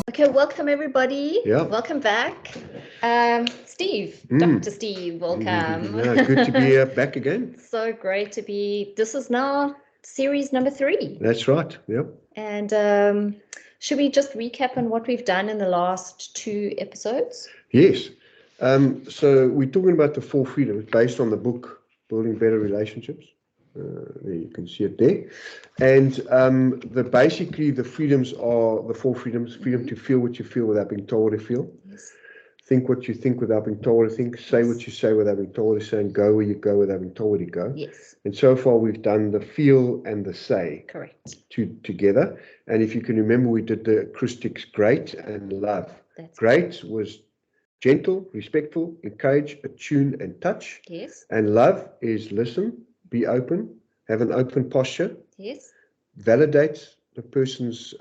Okay, welcome everybody. Yeah. Welcome back. Steve, Dr. Steve, welcome. Yeah, good to be back again. So great to be. This is now series number 3. That's right. Yep. And should we just recap on what we've done in the last 2 episodes? Yes. So we're talking about the 4 freedoms based on the book Building Better Relationships. There you can see it there. And basically the freedoms are the 4 freedoms: freedom to feel what you feel without being told what to feel. Yes. Think what you think without being told what to think. Say what you say without being told what to say. And go where you go without being told where to go. Yes. And so far we've done the feel and the say. Correct. Together. And if you can remember, we did the acoustics great and love. That's great was gentle, respectful, encourage, attune, and touch. Yes. And love is listen, be open, have an open posture. Yes. Validate the person's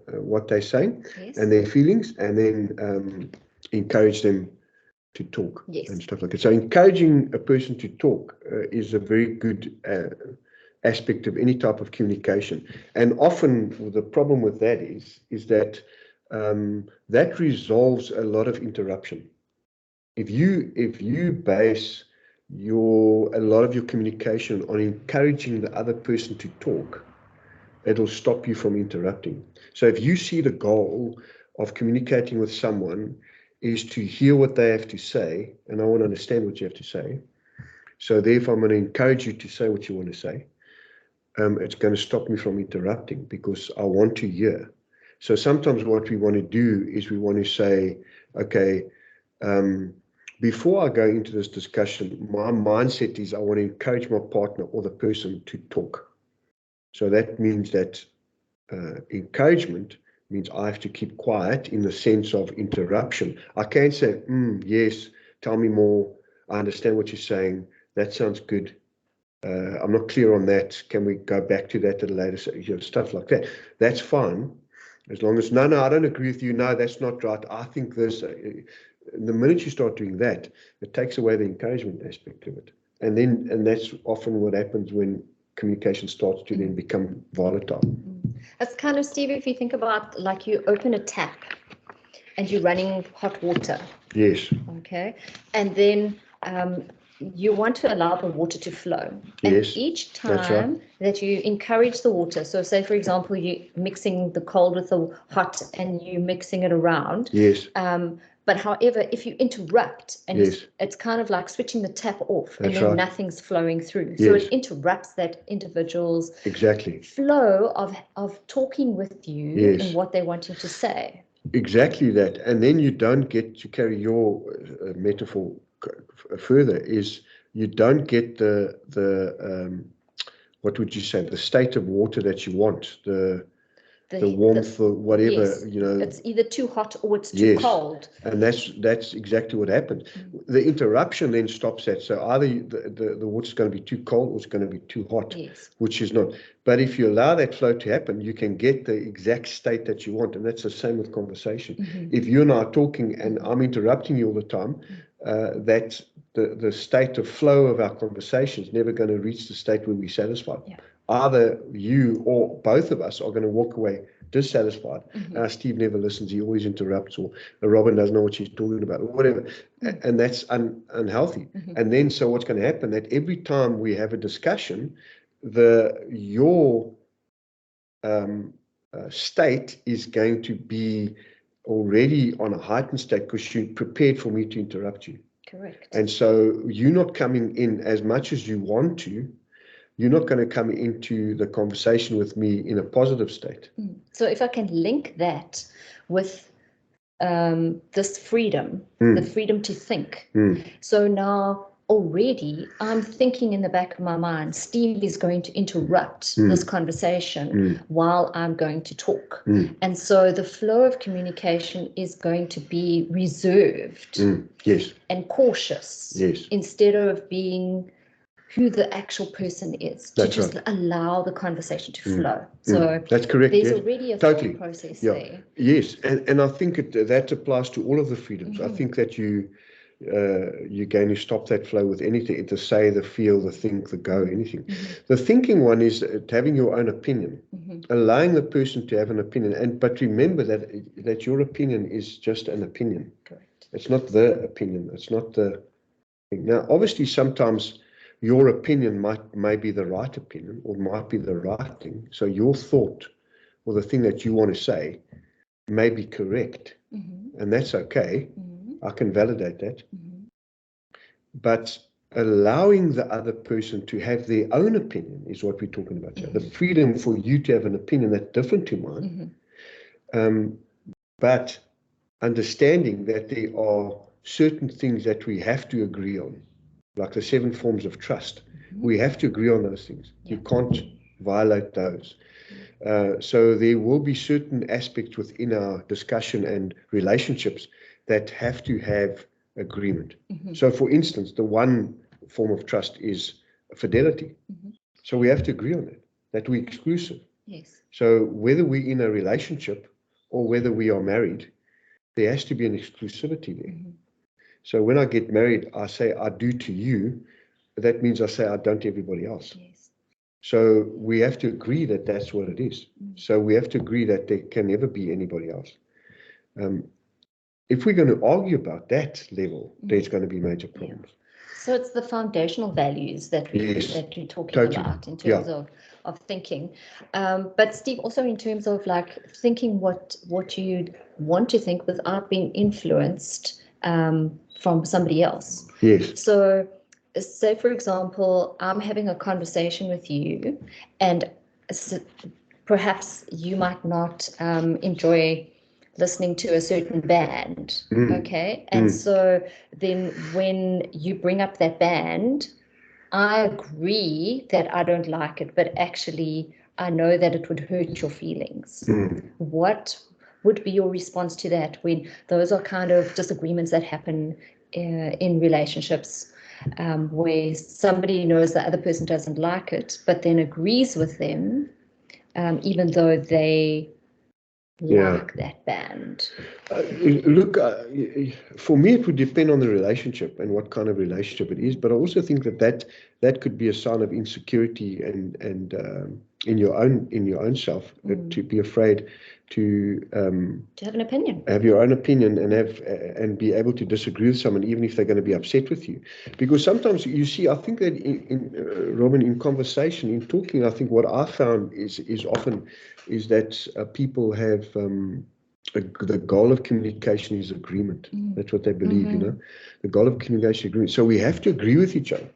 what they're saying. Yes. And their feelings, and then encourage them to talk. Yes. And stuff like that. So encouraging a person to talk is a very good aspect of any type of communication. And often the problem with that is that that resolves a lot of interruption. If you base a lot of your communication on encouraging the other person to talk, it'll stop you from interrupting. So if you see the goal of communicating with someone is to hear what they have to say, and I want to understand what you have to say, so therefore I'm going to encourage you to say what you want to say, it's going to stop me from interrupting because I want to hear. So sometimes what we want to do is we want to say, okay, before I go into this discussion, my mindset is I want to encourage my partner or the person to talk. So that means that encouragement means I have to keep quiet in the sense of interruption. I can't say, yes, tell me more. I understand what you're saying. That sounds good. I'm not clear on that. Can we go back to that at a later stage? Stuff like that. That's fine. As long as, no, I don't agree with you. No, that's not right. I think this. The minute you start doing that, it takes away the encouragement aspect of it. And that's often what happens when communication starts to then become volatile. That's kind of, Steve, if you think about like you open a tap and you're running hot water. Yes. Okay. And then you want to allow the water to flow. Yes, and each time that you encourage the water, so say for example you're mixing the cold with the hot and you're mixing it around. Yes. But however, if you interrupt and it's kind of like switching the tap off, and then nothing's flowing through. So it interrupts that individual's flow of talking with you and what they're wanting to say. Exactly that. And then you don't get to carry your metaphor further, is you don't get the what would you say, the state of water that you want, the warmth or whatever, it's either too hot or it's too cold. And that's exactly what happens. The interruption then stops that. So either the water's going to be too cold or it's going to be too hot, which is not. But if you allow that flow to happen, you can get the exact state that you want. And that's the same with conversation. If you and I are talking and I'm interrupting you all the time, that the state of flow of our conversation is never going to reach the state where we're satisfied. Either you or both of us are going to walk away dissatisfied. Steve never listens, he always interrupts, or Robin doesn't know what she's talking about, or whatever. And that's unhealthy. And then so what's going to happen, that every time we have a discussion, your state is going to be already on a heightened state because you're prepared for me to interrupt you. Correct. And so you're not coming in as much as you want to. You're not going to come into the conversation with me in a positive state. So if I can link that with this freedom, the freedom to think. So now already I'm thinking in the back of my mind, Steve is going to interrupt this conversation while I'm going to talk. And so the flow of communication is going to be reserved and cautious instead of being who the actual person is, to just allow the conversation to flow. So that's correct. There's already a thought process there. Yes, and I think that applies to all of the freedoms. I think that you're going to stop that flow with anything, the say, the feel, the think, the go, anything. The thinking one is having your own opinion, allowing the person to have an opinion, but remember that your opinion is just an opinion. Correct. It's not the opinion. It's not the thing. Now, obviously, sometimes your opinion may be the right opinion or might be the right thing. So your thought or the thing that you want to say may be correct, and that's okay. I can validate that. But allowing the other person to have their own opinion is what we're talking about here. The freedom for you to have an opinion that's different to mine, but understanding that there are certain things that we have to agree on, like the 7 forms of trust. We have to agree on those things. You can't violate those. So there will be certain aspects within our discussion and relationships that have to have agreement. So for instance, the one form of trust is fidelity. So we have to agree on that we're exclusive. Yes. So whether we're in a relationship or whether we are married, there has to be an exclusivity there. So when I get married, I say I do to you. That means I say I don't to everybody else. Yes. So we have to agree that that's what it is. So we have to agree that there can never be anybody else. If we're going to argue about that level, there's going to be major problems. So it's the foundational values that we're talking about in terms of thinking. But Steve, also in terms of like thinking what you'd want to think without being influenced from somebody else. Yes. So say, for example, I'm having a conversation with you, and perhaps you might not enjoy listening to a certain band, okay? And so then when you bring up that band, I agree that I don't like it, but actually I know that it would hurt your feelings. What would be your response to that when those are kind of disagreements that happen in relationships, where somebody knows the other person doesn't like it, but then agrees with them, even though they like that band? Look, for me, it would depend on the relationship and what kind of relationship it is. But I also think that could be a sign of insecurity and in your own self, to be afraid to have an opinion, have your own opinion, and be able to disagree with someone, even if they're going to be upset with you. Because sometimes you see, I think that Robin, in conversation, in talking, I think what I found is often is that people have the goal of communication is agreement. That's what they believe, the goal of communication is agreement. So we have to agree with each other.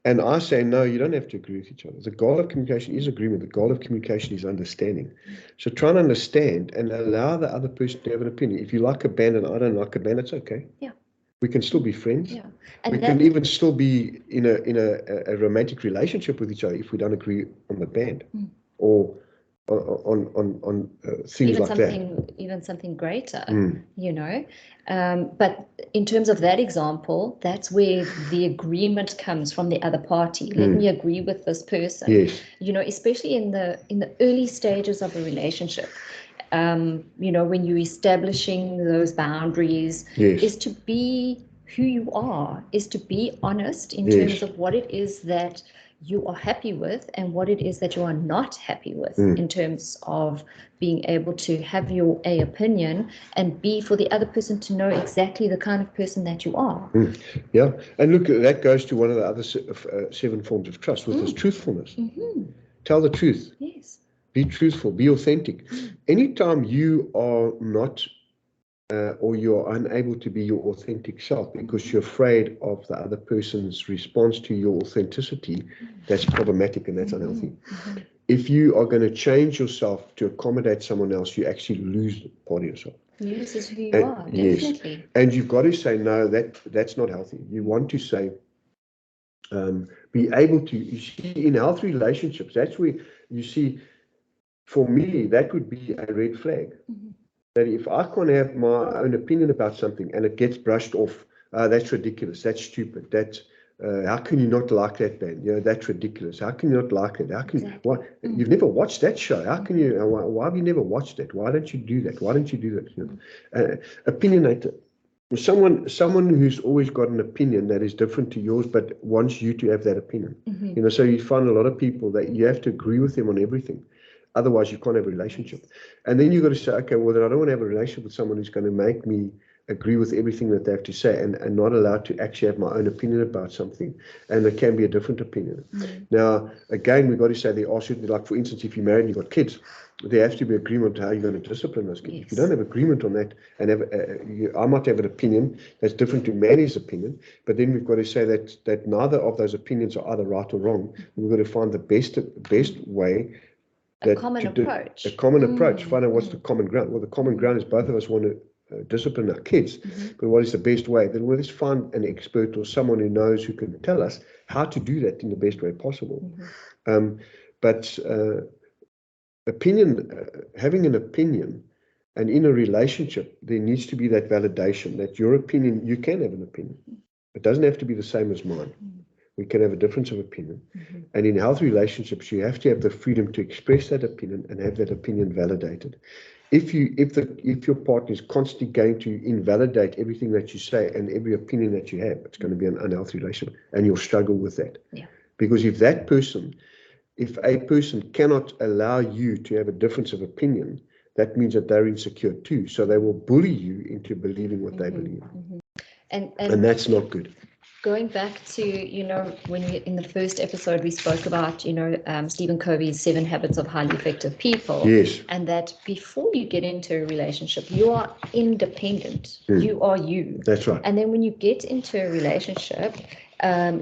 And I say, no, you don't have to agree with each other. The goal of communication is agreement. The goal of communication is understanding. So try and understand and allow the other person to have an opinion. If you like a band and I don't like a band, it's okay. Yeah. We can still be friends. Yeah. And we can even still be in a romantic relationship with each other if we don't agree on the band or on things even like that. Even something greater, But in terms of that example, that's where the agreement comes from the other party. Let me agree with this person. Yes. Especially in the early stages of a relationship. When you're establishing those boundaries, is to be who you are, is to be honest in terms of what it is that you are happy with and what it is that you are not happy with, in terms of being able to have your opinion, and B, for the other person to know exactly the kind of person that you are. Yeah, and look, that goes to one of the other 7 forms of trust, which is truthfulness. Tell the truth. Yes. Be truthful, be authentic. Anytime you are not or you're unable to be your authentic self because you're afraid of the other person's response to your authenticity, that's problematic and that's unhealthy. If you are going to change yourself to accommodate someone else, you actually lose part of yourself. Loses who you are, definitely. Yes. And you've got to say, no, that's not healthy. You want to say, be able to, you see, in healthy relationships, that's where you see, for me, that would be a red flag. That if I can't have my own opinion about something and it gets brushed off, that's ridiculous, that's stupid, that's how can you not like that band? That's ridiculous. How can you not like it? How can why you've never watched that show? How can you? Why have you never watched it? Why don't you do that? Why don't you do that? Opinionator. Someone who's always got an opinion that is different to yours, but wants you to have that opinion. So you find a lot of people that you have to agree with them on everything. Otherwise, you can't have a relationship. And then you've got to say, okay, well, then I don't want to have a relationship with someone who's going to make me agree with everything that they have to say and not allowed to actually have my own opinion about something. And it can be a different opinion. Now, again, we've got to say there are certain, like, for instance, if you're married and you've got kids, there has to be agreement on how you're going to discipline those kids. If you don't have agreement on that, and I might have an opinion that's different to Manny's opinion, but then we've got to say that neither of those opinions are either right or wrong. We've got to find the best way. A common approach. A common approach. Find out what's the common ground. Well, the common ground is both of us want to discipline our kids, but what is the best way? Then we'll just find an expert or someone who knows, who can tell us how to do that in the best way possible. But having an opinion, and in a relationship, there needs to be that validation that your opinion, you can have an opinion. It doesn't have to be the same as mine. We can have a difference of opinion. And in healthy relationships, you have to have the freedom to express that opinion and have that opinion validated. If your partner is constantly going to invalidate everything that you say and every opinion that you have, it's going to be an unhealthy relationship, and you'll struggle with that. Because if a person cannot allow you to have a difference of opinion, that means that they're insecure too. So they will bully you into believing what they believe. And that's not good. Going back to, when in the first episode we spoke about, Stephen Covey's 7 Habits of Highly Effective People. Yes. And that before you get into a relationship, you are independent. You are you. That's right. And then when you get into a relationship,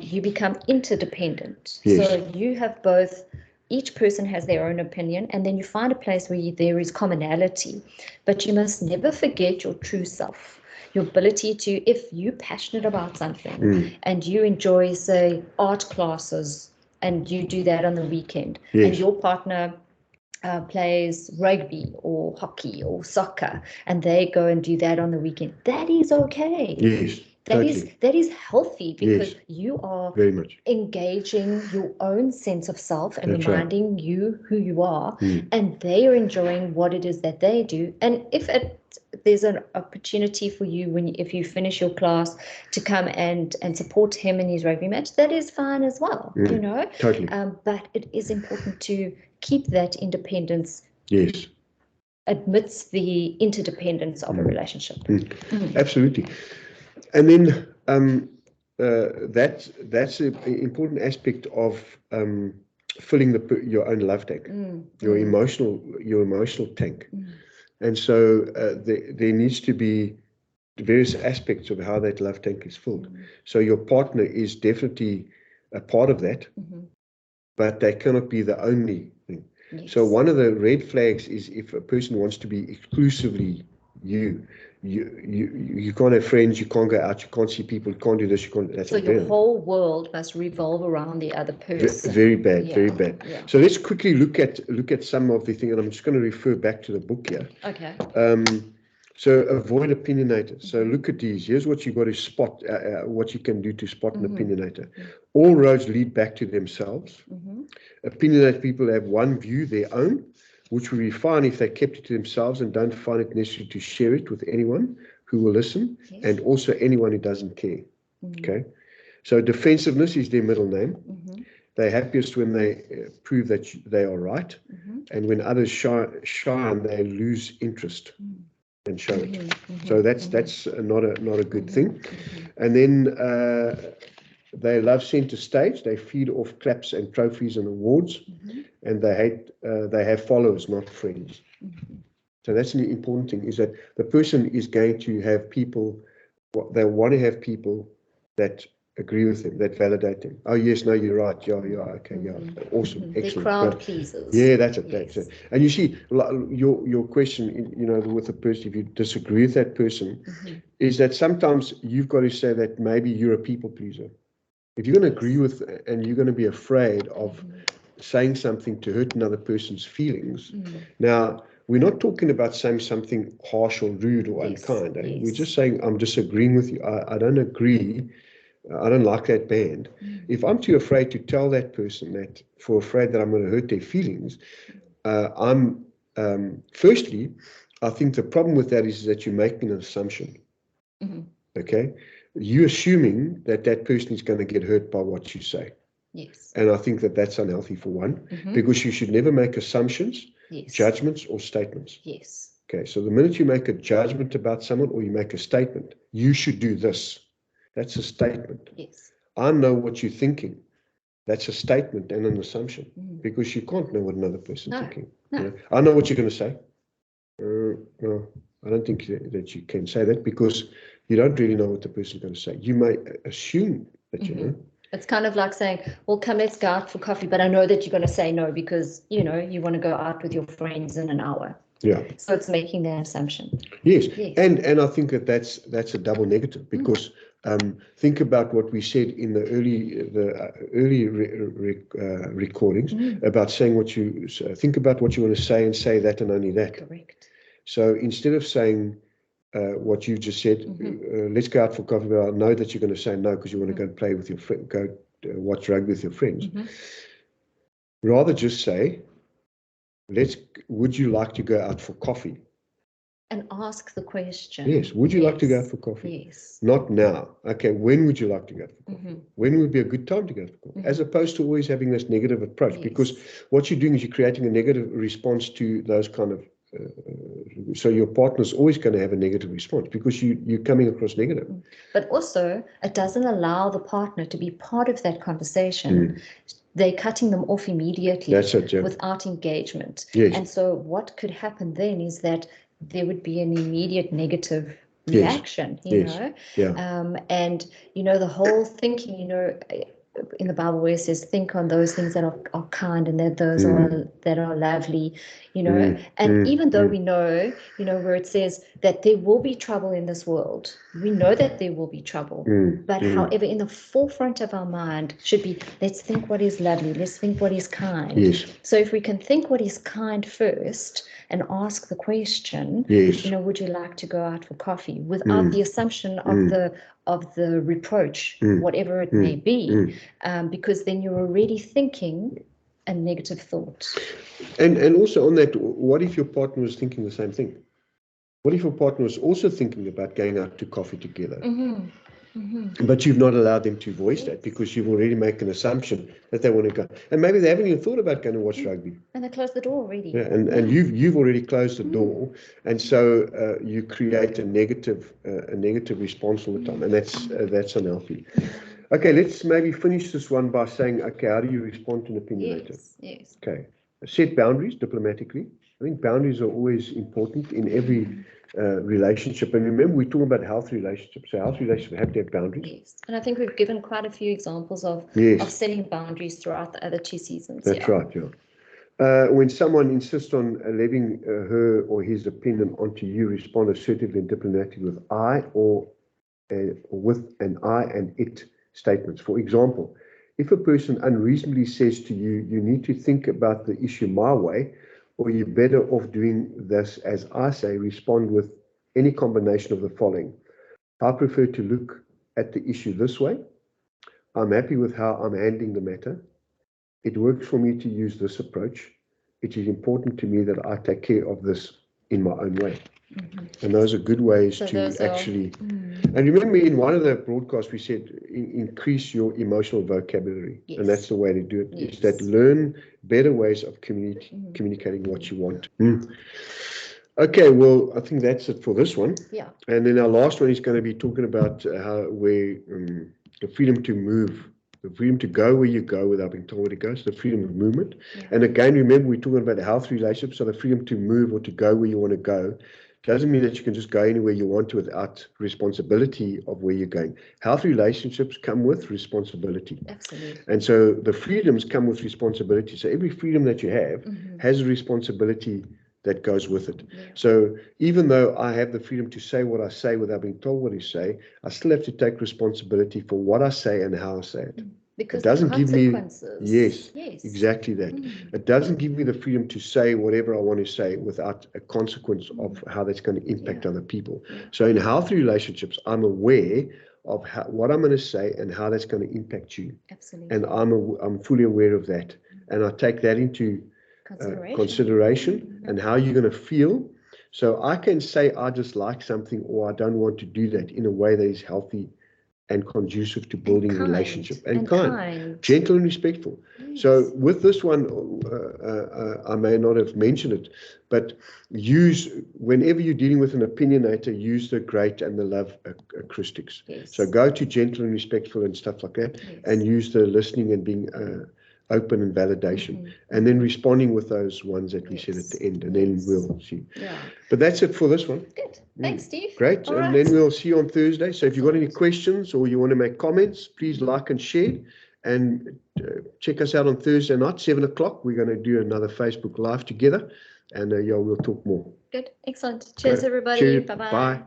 you become interdependent. Yes. So you have both, each person has their own opinion, and then you find a place where there is commonality. But you must never forget your true self. Your ability to, if you're passionate about something and you enjoy, say, art classes, and you do that on the weekend, and your partner plays rugby or hockey or soccer, and they go and do that on the weekend, that is okay. Yes. That is healthy, because Yes. you are very much engaging your own sense of self and That's reminding you who you are, and they are enjoying what it is that they do. And if there's an opportunity for you if you finish your class to come and support him in his rugby match, that is fine as well. Totally. But it is important to keep that independence. Yes. Amidst the interdependence of a relationship. Absolutely. And then that's an important aspect of filling your own love tank, your emotional tank. And so there needs to be various aspects of how that love tank is filled. So your partner is definitely a part of that, but they cannot be the only thing. Yes. So one of the red flags is if a person wants to be exclusively you can't have friends, you can't go out, you can't see people, you can't do this, you can't. That's so your whole world must revolve around the other person. Very bad, very bad. Yeah. So let's quickly look at some of the things, and I'm just going to refer back to the book here. Okay. So avoid opinionators. So look at these. Here's what you've got to spot, what you can do to spot an opinionator. All roads lead back to themselves. Opinionated people have one view, their own, which would be fine if they kept it to themselves and don't find it necessary to share it with anyone who will listen, and also anyone who doesn't care. Okay. So defensiveness is their middle name. They're happiest when they prove that they are right, and when others shine, they lose interest and show it. So that's not a good thing. And then they love center stage. They feed off claps and trophies and awards, and they have followers, not friends. So that's an important thing, is that the person is going to have people, they want to have people that agree with them, that validate them. Oh yes, no, you're right. Yeah, okay, yeah, awesome, excellent. The crowd pleasers. Yeah, that's it. That's it. And you see, your question, with the person, if you disagree with that person, is that sometimes you've got to say that maybe you're a people pleaser. If you're going to agree with, and you're going to be afraid of saying something to hurt another person's feelings. Now, we're not talking about saying something harsh or rude or unkind. Yes. We're just saying, I'm disagreeing with you. I don't agree. I don't like that band. If I'm too afraid to tell that person that, afraid that I'm going to hurt their feelings, firstly, I think the problem with that is that you're making an assumption. Okay, you assuming that that person is going to get hurt by what you say. Yes. And I think that that's unhealthy for one, Mm-hmm. because you should never make assumptions, Yes. judgments, or statements. Yes. Okay, so the minute you make a judgment about someone or you make a statement, you should do this. That's a statement. Yes. I know what you're thinking. That's a statement and an assumption, Mm. because you can't know what another person's No, thinking. no. You know, I know what you're going to say. No, I don't think that you can say that, because you don't really know what the person's going to say. You may assume that you know. It's kind of like saying, well, come, let's go out for coffee, but I know that you're going to say no because, you know, you want to go out with your friends in an hour. Yeah. So it's making that assumption. Yes. Yes. And I think that that's a double negative, because think about what we said in the early recordings about saying what you think about what you want to say and say that and only that. Correct. So instead of saying what you just said, let's go out for coffee, but I know that you're going to say no because you want to go and play with your friend, go watch rugby with your friends. Rather just say, would you like to go out for coffee? And ask the question. Yes. Would you like to go out for coffee? Yes. Not now. Okay. When would you like to go out for coffee? When would be a good time to go out for coffee? As opposed to always having this negative approach, because what you're doing is you're creating a negative response to those kind of. So your partner's always going to have a negative response because you're coming across negative. But also, it doesn't allow the partner to be part of that conversation. They're cutting them off immediately. That's it, yeah. Without engagement. Yes. And so what could happen then is that there would be an immediate negative reaction, you know. Yeah. And, you know, the whole thinking, you know, in the Bible where it says, think on those things that are kind and that those that are lovely, you know. And even though we know, you know, where it says that there will be trouble in this world, we know that there will be trouble. But however, in the forefront of our mind should be, let's think what is lovely, let's think what is kind. Yes. So if we can think what is kind first and ask the question, yes. you know, would you like to go out for coffee, without the assumption of the reproach, whatever it may be, because then you're already thinking a negative thought. And also on that, what if your partner was thinking the same thing? What if your partner was also thinking about going out to coffee together? But you've not allowed them to voice that because you've already made an assumption that they want to go. And maybe they haven't even thought about going to watch rugby. And they closed the door already. Yeah, and you've already closed the door. And so you create a negative response all the time. And that's unhealthy. Okay, let's maybe finish this one by saying, okay, how do you respond to an opinionator? Yes. Okay. Set boundaries diplomatically. I think boundaries are always important in every relationship. And remember, we're talking about healthy relationships. So healthy relationships have to have boundaries. Yes. And I think we've given quite a few examples of setting boundaries throughout the other 2 seasons. That's right, yeah. When someone insists on leaving her or his opinion onto you, respond assertively and diplomatically with I or with an I and it statements. For example, if a person unreasonably says to you, you need to think about the issue my way, or you're better off doing this as I say, respond with any combination of the following. I prefer to look at the issue this way. I'm happy with how I'm handling the matter. It works for me to use this approach. It is important to me that I take care of this in my own way. And those are good ways to actually. And remember, in one of the broadcasts, we said increase your emotional vocabulary. And that's the way to do it, is that learn better ways of communicating what you want. Okay, well, I think that's it for this one. Yeah. And then our last one is going to be talking about the freedom to move. The freedom to go where you go without being told where to go. So the freedom of movement. And again, remember, we're talking about a healthy relationship. So the freedom to move or to go where you want to go doesn't mean that you can just go anywhere you want to without responsibility of where you're going. Healthy relationships come with responsibility. Absolutely. And so the freedoms come with responsibility. So every freedom that you have has a responsibility that goes with it. So even though I have the freedom to say what I say without being told what to say, I still have to take responsibility for what I say and how I say it. Because it doesn't give me yes, exactly that. It doesn't give me the freedom to say whatever I want to say without a consequence of how that's going to impact other people. So in healthy relationships, I'm aware of what I'm going to say and how that's going to impact you. Absolutely. And I'm fully aware of that, and I take that into consideration and how you're going to feel So I can say I dislike something or I don't want to do that in a way that is healthy and conducive to building relationship and kind, gentle and respectful. Yes. So with this one, I may not have mentioned it, but whenever you're dealing with an opinionator, use the great and the love acoustics. Yes. So go to gentle and respectful and stuff like that, yes. and use the listening and being open and validation, and then responding with those ones that we said at the end, and then we'll see. Yeah. But that's it for this one. Good. Thanks, Steve. Great. All and right. Then we'll see you on Thursday. So if you've got any questions or you want to make comments, please like and share. And check us out on Thursday night, 7 o'clock. We're going to do another Facebook Live together. And we'll talk more. Good. Excellent. Cheers, everybody. Cheers. Bye-bye. Bye.